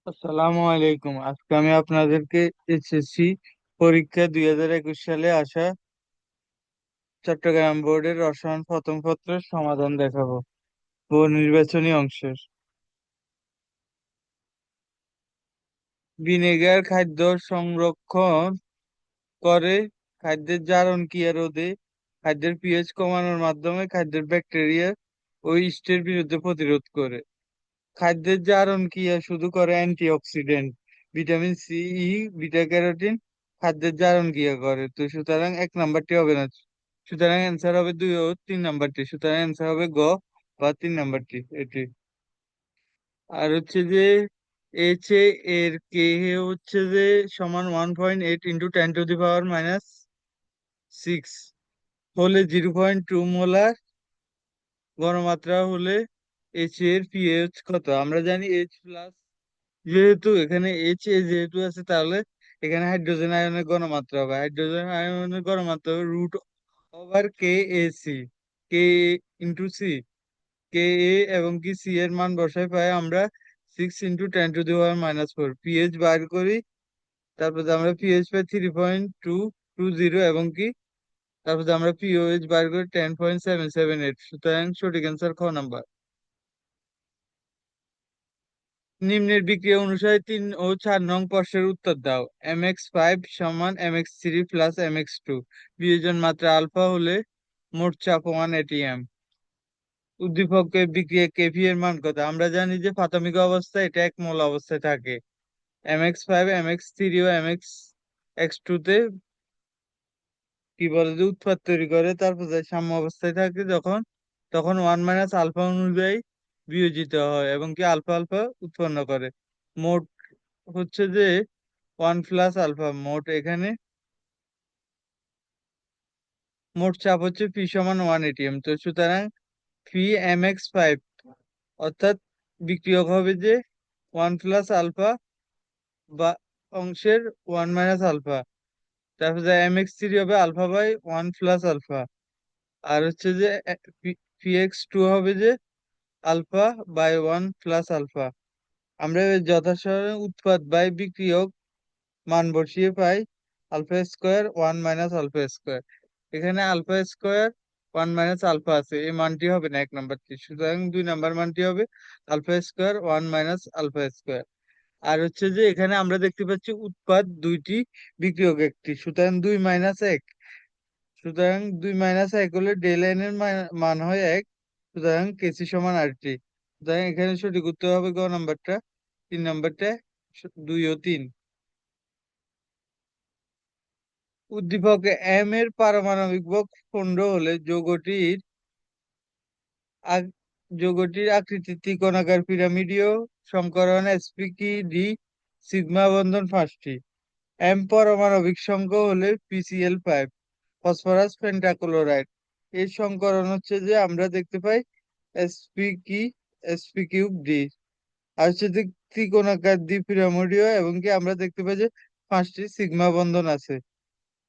আসসালামু আলাইকুম। আজকে আমি আপনাদেরকে এসএসসি পরীক্ষা 2021 সালে আসা চট্টগ্রাম বোর্ডের রসায়ন প্রথম পত্রের সমাধান দেখাবো। বহু নির্বাচনী অংশের ভিনেগার খাদ্য সংরক্ষণ করে, খাদ্যের জারণ ক্রিয়া রোধে, খাদ্যের পিএইচ কমানোর মাধ্যমে খাদ্যের ব্যাকটেরিয়া ও ইস্টের বিরুদ্ধে প্রতিরোধ করে। খাদ্যের জারণ ক্রিয়া শুধু করে অ্যান্টিঅক্সিডেন্ট, ভিটামিন সি, ই, বিটা ক্যারোটিন খাদ্যের জারণ ক্রিয়া করে। তো সুতরাং 1 নাম্বারটি হবে না, সুতরাং অ্যান্সার হবে 2 ও 3 নাম্বারটি, সুতরাং অ্যান্সার হবে গ বা 3 নাম্বারটি এটি। আর হচ্ছে যে এইচ এ এর কে হচ্ছে যে সমান 1.8 × 10⁻⁶ হলে 0.2 মোলার ঘনমাত্রা হলে এইচ এর পিএইচ কত? আমরা জানি H+, যেহেতু এখানে যেহেতু আছে, তাহলে এখানে হাইড্রোজেন আয়নের ঘনমাত্রা হবে, হাইড্রোজেন আয়নের ঘনমাত্রা হবে √Ka(C), কে ইন্টু সি। কে এ এবং কি সি এর মান বসাই পাই আমরা 6 × 10⁻⁴। পিএইচ বার করি, তারপর আমরা পিএইচ পাই 3.220 এবং কি তারপর আমরা পিওএইচ বার করি 10.778। সুতরাং সঠিক অ্যান্সার খ নাম্বার। নিম্নের বিক্রিয়া অনুসারে 3 ও 4 নং প্রশ্নের উত্তর দাও। mx5 সমান mx3 প্লাস mx2 বিয়োজন মাত্রা আলফা হলে মোট চাপ 1 atm। উদ্দীপকের বিক্রিয়া কেভি এর মান কত? আমরা জানি যে প্রাথমিক অবস্থায় এটা 1 মোল অবস্থায় থাকে। mx5 mx3 ও mx2 তে কি বলে যে উৎপাদ তৈরি করে, তারপর যে সাম্য অবস্থায় থাকে যখন, তখন 1 - আলফা অনুযায়ী বিয়োজিত হয় এবং কি আলফা আলফা উৎপন্ন করে। মোট হচ্ছে যে 1 + আলফা, মোট এখানে মোট চাপ হচ্ছে পি সমান 1 atm। তো সুতরাং পি mx5 অর্থাৎ বিক্রিয়ক হবে যে 1 + আলফা বা অংশের 1 - আলফা, তারপর mx3 হবে আলফা/1 + আলফা, আর হচ্ছে যে px2 হবে যে আলফা/1 + আলফা। আমরা যথাসময়ে উৎপাদ বাই বিক্রিয়ক মান বসিয়ে পাই আলফা স্কোয়ার 1 - আলফা স্কোয়ার। এখানে আলফা স্কোয়ার 1 - আলফা আছে, এই মানটি হবে না 1 নাম্বারটি, সুতরাং 2 নাম্বার মানটি হবে আলফা স্কোয়ার 1 - আলফা স্কোয়ার। আর হচ্ছে যে এখানে আমরা দেখতে পাচ্ছি উৎপাদ দুইটি, বিক্রিয়ক একটি, সুতরাং 2 - 1। সুতরাং 2 - 1 হলে ডেল এন এর মান হয় 1, সুতরাং কেসি সমান আরটি। সুতরাং এখানে সঠিক উত্তর হবে গ নাম্বারটা, 3 নাম্বারটা, 2 ও 3। উদ্দীপক এম এর পারমাণবিক ভর 15 হলে আক- যৌগটির আকৃতি ত্রিকোণাকার পিরামিডীয় সমকরণ sp কি ডি, সিগমা বন্ধন 5টি। এম পারমাণবিক সংখ্যা হলে PCl5, ফসফরাস পেন্টাক্লোরাইড। এর সংকরণ হচ্ছে যে আমরা দেখতে পাই sp3 আর হচ্ছে যে ত্রিকোণাকার দ্বিপিরামিডীয় এবং কি আমরা দেখতে পাই যে 5টি সিগমা বন্ধন আছে।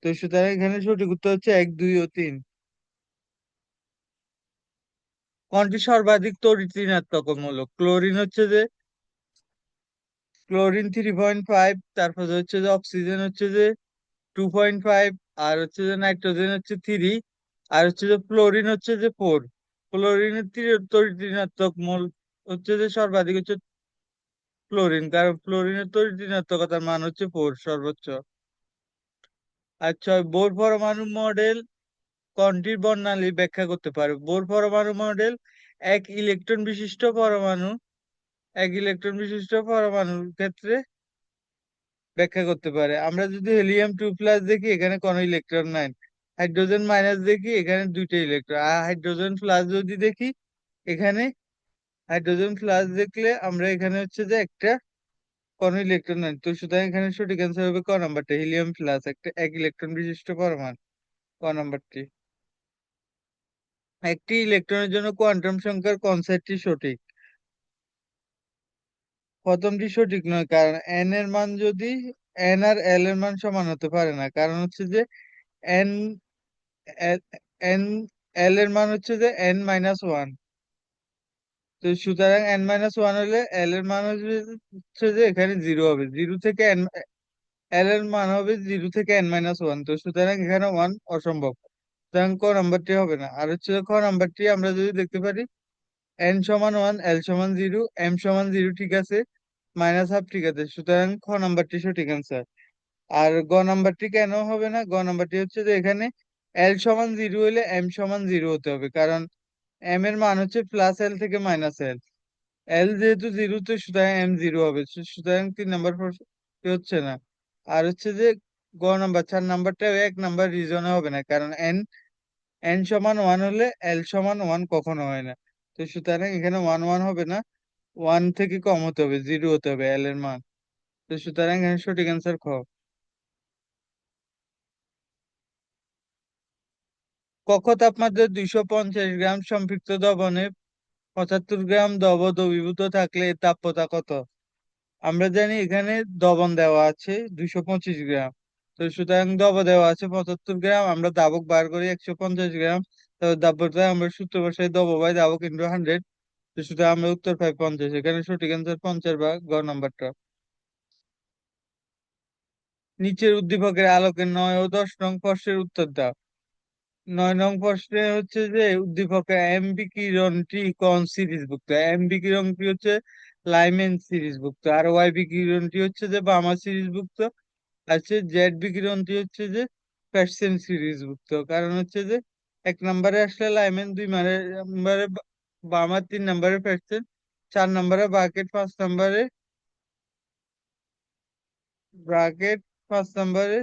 তো সুতরাং এখানে সঠিক উত্তর হচ্ছে 1, 2 ও 3। কোনটি সর্বাধিক তড়িৎ ঋণাত্মক মূলক? ক্লোরিন হচ্ছে যে ক্লোরিন 3.5, তারপর হচ্ছে যে অক্সিজেন হচ্ছে যে 2.5, আর হচ্ছে যে নাইট্রোজেন হচ্ছে 3, আর হচ্ছে যে ফ্লোরিন হচ্ছে যে 4। ফ্লোরিনের তড়িৎ ঋণাত্মক মূল হচ্ছে যে সর্বাধিক হচ্ছে ফ্লোরিন, কারণ ফ্লোরিনের তড়িৎ ঋণাত্মকতার মান হচ্ছে 4 সর্বোচ্চ। আচ্ছা, বোর পরমাণু মডেল কোনটির বর্ণালী ব্যাখ্যা করতে পারে? বোর পরমাণু মডেল এক ইলেকট্রন বিশিষ্ট পরমাণু এক ইলেকট্রন বিশিষ্ট পরমাণুর ক্ষেত্রে ব্যাখ্যা করতে পারে। আমরা যদি হিলিয়াম 2+ দেখি, এখানে কোনো ইলেকট্রন নাই। হাইড্রোজেন- দেখি, এখানে 2টা ইলেকট্রন। আর হাইড্রোজেন+ যদি দেখি, এখানে হাইড্রোজেন+ দেখলে আমরা এখানে হচ্ছে যে একটা কোনো ইলেকট্রন নাই। তো সুতরাং এখানে সঠিক অ্যান্সার হবে ক নাম্বারটা, হিলিয়াম+ একটা এক ইলেকট্রন বিশিষ্ট পরমাণু, ক নাম্বারটি। একটি ইলেকট্রনের জন্য কোয়ান্টাম সংখ্যার কোন সেটটি সঠিক? প্রথমটি সঠিক নয়, কারণ এন এর মান যদি এন আর এল এর মান সমান হতে পারে না, কারণ হচ্ছে যে এন এন এল এর মান হচ্ছে যে n-1। তো সুতরাং n-1 হলে এল এর মান হচ্ছে যে এখানে জিরো হবে, জিরো থেকে এন, এল এর মান হবে জিরো থেকে n-1, তো সুতরাং এখানে ওয়ান অসম্ভব। সুতরাং ক নাম্বারটি হবে না। আর হচ্ছে খ নাম্বারটি আমরা যদি দেখতে পারি, n=1, l=0, m=0, ঠিক আছে, -12 ঠিক আছে, সুতরাং খ নাম্বারটি সঠিক অ্যান্সার। আর গ নাম্বারটি কেন হবে না? গ নাম্বারটি হচ্ছে যে এখানে l=0 হলে m=0 হতে হবে, কারণ m এর মান হচ্ছে প্লাস এল থেকে মাইনাস এল, এল যেহেতু জিরো, তো সুতরাং এম জিরো হবে, সুতরাং 3 নাম্বার প্রশ্নটি হচ্ছে না। আর হচ্ছে যে গ নাম্বার 4 নাম্বারটা এক নাম্বার রিজনে হবে না, কারণ n=1 হলে l=1 কখনো হয় না, তো সুতরাং এখানে 1 1 হবে না, ওয়ান থেকে কম হতে হবে, জিরো হতে হবে এল এর মান, তো সুতরাং এখানে সঠিক অ্যান্সার খ। কক্ষ তাপমাত্রায় 250 গ্রাম সম্পৃক্ত দ্রবণে 75 গ্রাম দ্রব দ্রবীভূত থাকলে এর তাপমাত্রা কত? আমরা জানি এখানে দ্রবণ দেওয়া আছে 225 গ্রাম, তো সুতরাং দ্রব দেওয়া আছে 75 গ্রাম, আমরা দাবক বার করি 150 গ্রাম, তারপর তাপমাত্রা আমরা সূত্র বসাই দ্রব বাই দাবক ইন্টু 100, তো সুতরাং আমরা উত্তর পাই 50, এখানে সঠিক অ্যান্সার 50 বা গ নাম্বারটা। নিচের উদ্দীপকের আলোকে 9 ও 10 নং প্রশ্নের উত্তর দাও। 9 নং প্রশ্নে হচ্ছে যে উদ্দীপকে এম বিকিরণটি কোন সিরিজভুক্ত? এম বিকিরণটি হচ্ছে লাইমেন সিরিজভুক্ত, আর ওয়াই বিকিরণটি হচ্ছে যে বামা সিরিজভুক্ত, আছে জেড বিকিরণটি হচ্ছে যে ফ্যাশন সিরিজভুক্ত। কারণ হচ্ছে যে 1 নম্বরে আসলে লাইমেন, 2 নম্বরে বামা, 3 নম্বরে ফ্যাশন, 4 নম্বরে বাকেট, 5 নম্বরে ব্রাকেট, 5 নম্বরে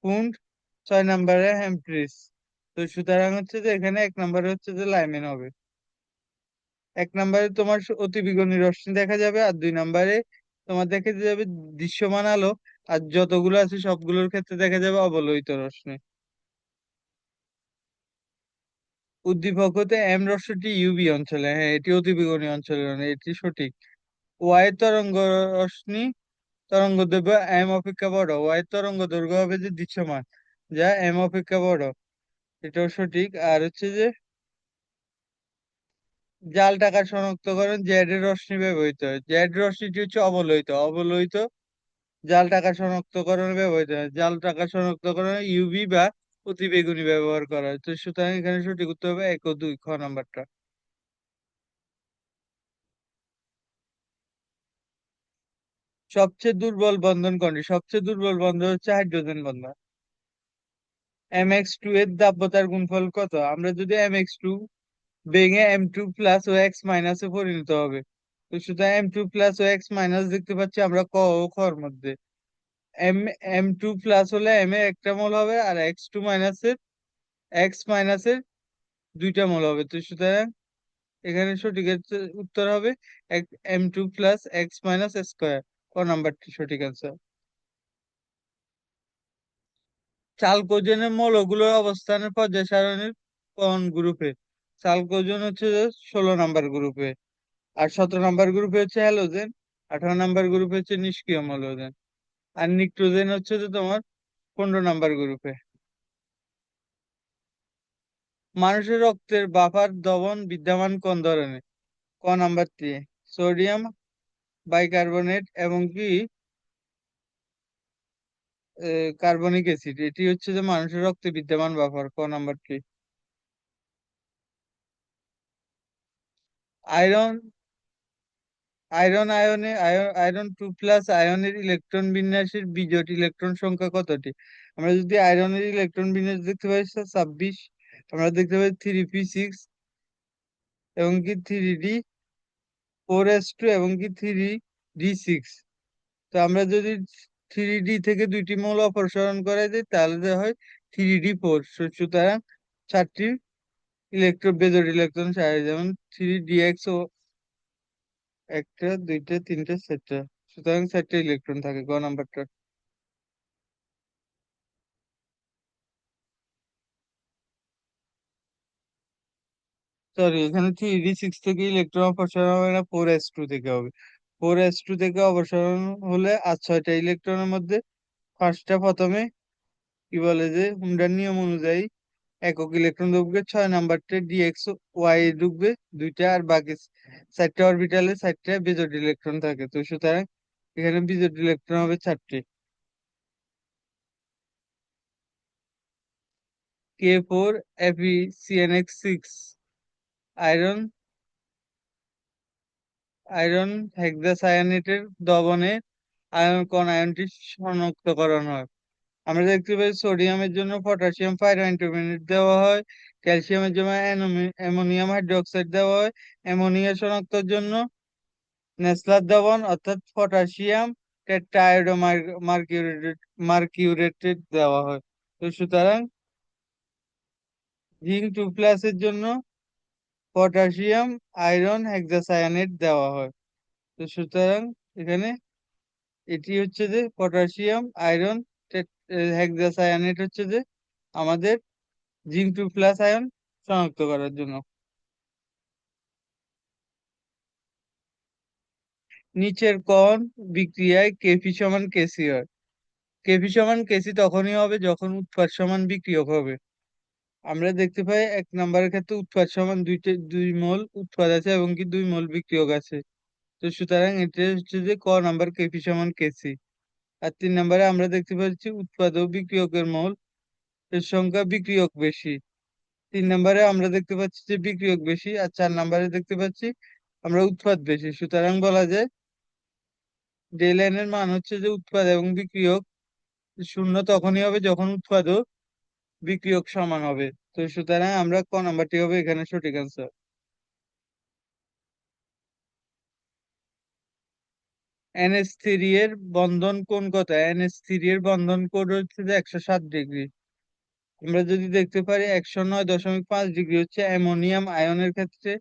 কুন্ড, 6 নম্বরে হ্যামফ্রিস। তো সুতরাং হচ্ছে যে এখানে 1 নম্বরে হচ্ছে যে লাইমেন হবে। 1 নম্বরে তোমার অতিবেগুনি রশ্মি দেখা যাবে, আর 2 নম্বরে তোমার দেখা যাবে দৃশ্যমান আলো, আর যতগুলো আছে সবগুলোর ক্ষেত্রে দেখা যাবে অবলোহিত রশ্মি। উদ্দীপক হতে এম রশ্মিটি ইউভি অঞ্চলে, হ্যাঁ এটি অতিবেগুনি অঞ্চলে নয়, এটি সঠিক। ওয়াই তরঙ্গ রশ্মি তরঙ্গ দৈর্ঘ্য এম অপেক্ষা বড়, ওয়াই তরঙ্গ দৈর্ঘ্য হবে যে দৃশ্যমান, যা এম অপেক্ষা বড়, এটাও সঠিক। আর হচ্ছে যে জাল টাকা শনাক্তকরণ জেড এর রশ্মি ব্যবহৃত হয়, জেড রশ্মিটি হচ্ছে অবলোহিত, অবলোহিত জাল টাকা শনাক্তকরণে ব্যবহৃত হয়, জাল টাকা শনাক্তকরণে ইউভি বা অতিবেগুনি ব্যবহার করা হয়, তো সুতরাং এখানে সঠিক উত্তর হবে 1 ও 2, খ নাম্বারটা। সবচেয়ে দুর্বল বন্ধন কোনটি? সবচেয়ে দুর্বল বন্ধন হচ্ছে হাইড্রোজেন বন্ধন। mx2 এর দাব্যতার গুণফল কত? আমরা যদি mx2 ভেঙে m2 প্লাস ও এক্স মাইনাসে পরিণত হবে, তো সুতরাং m2 প্লাস ও এক্স মাইনাস দেখতে পাচ্ছি আমরা ক ও খর মধ্যে। এম m2 প্লাস হলে m এর একটা মোল হবে, আর x2 মাইনাসের এক্স মাইনাসের 2টা মোল হবে, তো সুতরাং এখানে সঠিক উত্তর হবে m2 plus x minus square, ক নাম্বারটি সঠিক আছে। চালকোজেনের মৌলগুলোর অবস্থানের পর্যায় সারণীর কোন গ্রুপে? চালকোজেন হচ্ছে যে 16 নম্বর গ্রুপে, আর 17 নম্বর গ্রুপে হচ্ছে হ্যালোজেন, 18 নম্বর গ্রুপে হচ্ছে নিষ্ক্রিয় হ্যালোজেন, আর নিক্টোজেন হচ্ছে যে তোমার 15 নম্বর গ্রুপে। মানুষের রক্তের বাফার দ্রবণ বিদ্যমান কোন ধরনের? ক নাম্বারটি সোডিয়াম বাইকার্বনেট এবং কি কার্বনিক অ্যাসিড, এটি হচ্ছে যে মানুষের রক্তে বিদ্যমান বাফার, ক নাম্বারটি। আয়রন আয়রন 2+ আয়নের ইলেকট্রন বিন্যাসের বিজোট ইলেকট্রন সংখ্যা কতটি? আমরা যদি আয়রনের ইলেকট্রন বিন্যাস দেখতে পাই 26, আমরা দেখতে পাই 3p6 এবং কি 3d4s2 এবং কি 3d6। তো আমরা যদি 3d থেকে 2টি মৌল অপসারণ করাই দিই তাহলে দেওয়া হয় 3d4, সুতরাং 4টি ইলেকট্রন বেজোট ইলেকট্রন সাজায়, যেমন 3dx ও 1টা 2টা 3টা 4টা, সুতরাং 4টা ইলেকট্রন থাকে, গ নাম্বারটা। সরি, এখানে 3d6 থেকে ইলেকট্রন অপসারণ হবে না, 4s2 থেকে হবে। 4s2 থেকে অপসারণ হলে আর 6টা ইলেকট্রনের মধ্যে ফার্স্টটা প্রথমে কি বলে যে হুন্ডার নিয়ম অনুযায়ী একক ইলেকট্রন ঢুকবে, 6 নাম্বারটা ডিএক্স ওয়াই ঢুকবে দুইটা, আর বাকি 4টা অরবিটালে 4টা বিজোড় ইলেকট্রন থাকে। তো সুতরাং এখানে বিজোড় ইলেকট্রন হবে 4টি। K4Fe(CnH6) আয়রন আয়রন হেক্সাসায়ানেটের দ্রবণে কণ আয়নটি শনাক্তকরণ হয়। আমরা দেখতে পাই সোডিয়ামের জন্য পটাশিয়াম পাইরোইন্টারমিডিয়েট দেওয়া হয়, ক্যালসিয়ামের জন্য অ্যামোনিয়াম হাইড্রোক্সাইড দেওয়া হয়, অ্যামোনিয়া শনাক্তের জন্য নেসলার দ্রবণ অর্থাৎ পটাশিয়াম টেট্রাআয়োডো মার্কিউরেটেড দেওয়া হয়। তো সুতরাং জিঙ্ক 2+ এর জন্য পটাশিয়াম আয়রন হেক্সাসায়ানেট দেওয়া হয়। তো সুতরাং এখানে এটি হচ্ছে যে পটাশিয়াম আয়রন হেক্সাসায়ানেট হচ্ছে যে আমাদের জিঙ্ক 2+ আয়ন শনাক্ত করার জন্য। নিচের কোন বিক্রিয়ায় কেপি সমান কেসি হয়? কেপি সমান কেসি তখনই হবে যখন উৎপাদ সমান বিক্রিয়ক হবে। আমরা দেখতে পাই 1 নম্বরের ক্ষেত্রে উৎপাদ সমান 2 মোল উৎপাদ আছে এবং কি 2 মোল বিক্রিয়ক আছে। তো সুতরাং এটা হচ্ছে যে নাম্বার কেপি সমান কেসি। আর 3 নম্বরে আমরা দেখতে পাচ্ছি উৎপাদ ও বিক্রিয়কের মোল এর সংখ্যা বিক্রিয়ক বেশি। 3 নম্বরে আমরা দেখতে পাচ্ছি যে বিক্রিয়ক বেশি, আর 4 নম্বরে দেখতে পাচ্ছি আমরা উৎপাদ বেশি। সুতরাং বলা যায় ডেল এন এর মান হচ্ছে যে উৎপাদ এবং বিক্রিয়ক শূন্য তখনই হবে যখন উৎপাদ ও বিক্রিয়ক সমান হবে। তো সুতরাং আমরা নাম্বারটি হবে এখানে সঠিক আনসার। NH3 এর বন্ধন কোণ কত? NH3 এর বন্ধন কোণ হচ্ছে যে 107 ডিগ্রি। আমরা যদি দেখতে পারি 109.5 ডিগ্রি হচ্ছে অ্যামোনিয়াম আয়নের ক্ষেত্রে,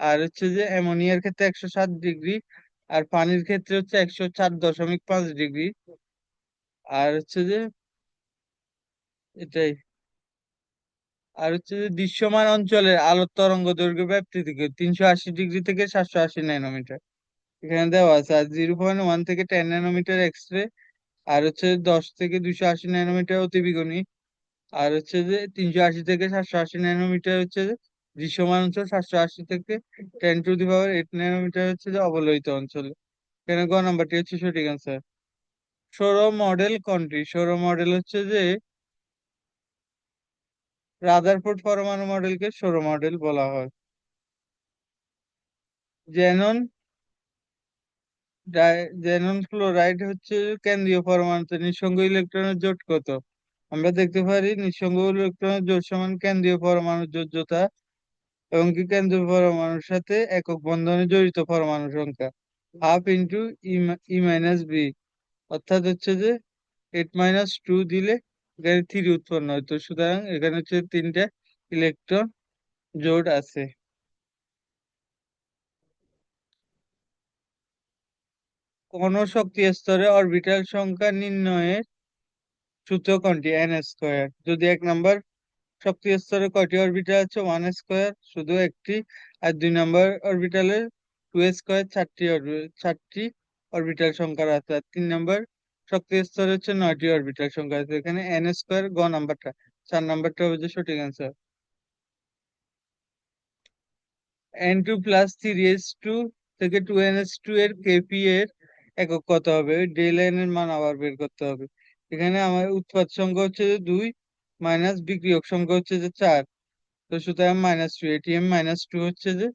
আর হচ্ছে যে অ্যামোনিয়ার ক্ষেত্রে 107 ডিগ্রি, আর পানির ক্ষেত্রে হচ্ছে 104.5 ডিগ্রি। আর হচ্ছে যে এটাই, আর হচ্ছে যে দৃশ্যমান অঞ্চলের আলোর তরঙ্গ দৈর্ঘ্য ব্যাপ্তি থেকে 380 ডিগ্রি থেকে 780 ন্যানোমিটার এখানে দেওয়া আছে। আর 0.1 থেকে 10 ন্যানোমিটার এক্স রে, আর হচ্ছে 10 থেকে 280 ন্যানোমিটার অতিবেগুনি, আর হচ্ছে যে 380 থেকে 780 ন্যানোমিটার হচ্ছে যে দৃশ্যমান অঞ্চল, 780 থেকে 10⁸ ন্যানোমিটার হচ্ছে যে অবলোহিত অঞ্চল। এখানে নাম্বারটি হচ্ছে সঠিক অ্যান্সার। সৌর মডেল কোনটি? সৌর মডেল হচ্ছে যে রাদারফোর্ড পরমাণু মডেলকে সৌর মডেল বলা হয়। জেনন জেনন ফ্লোরাইড হচ্ছে কেন্দ্রীয় পরমাণুতে নিঃসঙ্গ ইলেকট্রনের জোট কত? আমরা দেখতে পারি নিঃসঙ্গ ইলেকট্রনের জোট সমান কেন্দ্রীয় পরমাণুর যোজ্যতা এবং কি কেন্দ্রীয় পরমাণুর সাথে একক বন্ধনে জড়িত পরমাণু সংখ্যা ½ × E⁻B, অর্থাৎ হচ্ছে যে 8-2 দিলে এখানে 3 উৎপন্ন হয়। তো সুতরাং এখানে হচ্ছে 3টা ইলেকট্রন জোড় আছে। কোন শক্তি স্তরে অরবিটাল সংখ্যা নির্ণয়ের সূত্র কোনটি? n²। যদি 1 নম্বর শক্তি স্তরে কয়টি অরবিটাল আছে? 1² শুধু একটি। আর 2 নম্বর অরবিটালে 2² চারটি অরবিটাল সংখ্যা আছে। আর 3 নম্বর শক্তি স্তরে হচ্ছে 9টি অরবিটাল সংখ্যা আছে। এখানে n² নাম্বারটা, 4 নম্বরটা হচ্ছে সঠিক অ্যান্সার। N2+3H2 থেকে 2NH2 এর কেপি এর একক কত হবে? ডেল এন এর মান আবার বের করতে হবে। এখানে আমার উৎপাদ সংখ্যা হচ্ছে যে 2 মাইনাস বিক্রিয়ক সংখ্যা হচ্ছে যে 4। তো সুতরাং -2, এটিএম -2 হচ্ছে যে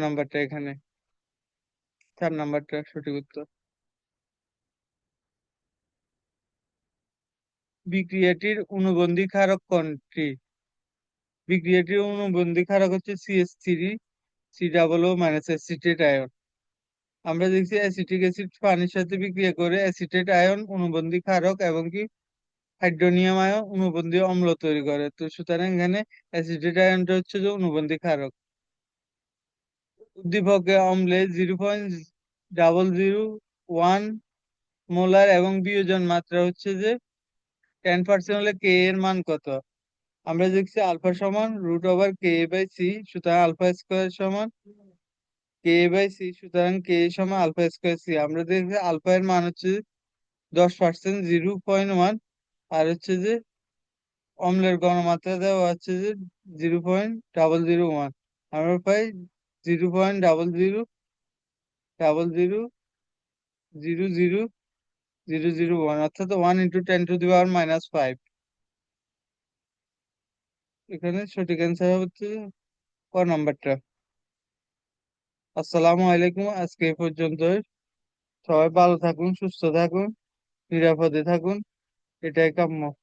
নাম্বারটা এখানে 4 নম্বরটা সঠিক উত্তর। বিক্রিয়াটির অনুবন্ধী ক্ষারক কোনটি? বিক্রিয়াটির অনুবন্ধী ক্ষারক হচ্ছে CH3 COO- অ্যাসিটেট আয়ন। আমরা দেখছি অ্যাসিটিক অ্যাসিড পানির সাথে বিক্রিয়া করে অ্যাসিটেট আয়ন অনুবন্ধী ক্ষারক এবং কি হাইড্রোনিয়াম আয়ন অনুবন্ধী অম্ল তৈরি করে। তো সুতরাং এখানে অ্যাসিটেট আয়নটা হচ্ছে যে অনুবন্ধী ক্ষারক। উদ্দীপকে অম্লে 0.001 মোলার এবং বিয়োজন মাত্রা হচ্ছে যে 10% হলে কে এর মান কত? আমরা দেখছি আলফা সমান √Ka/c, সুতরাং α² সমান Ka/c, সুতরাং কে সমান α²c। আমরা দেখছি আলফা এর মান হচ্ছে 10%, 0.1, আর হচ্ছে যে অম্লের ঘনমাত্রা দেওয়া আছে যে 0.001, আমরা পাই 0.00000001, অর্থাৎ 1 × 10⁻⁻5। এখানে সঠিক অ্যান্সার হচ্ছে ক নাম্বারটা। আসসালামু আলাইকুম, আজকে এই পর্যন্ত। সবাই ভালো থাকুন, সুস্থ থাকুন, নিরাপদে থাকুন, এটাই কাম্য।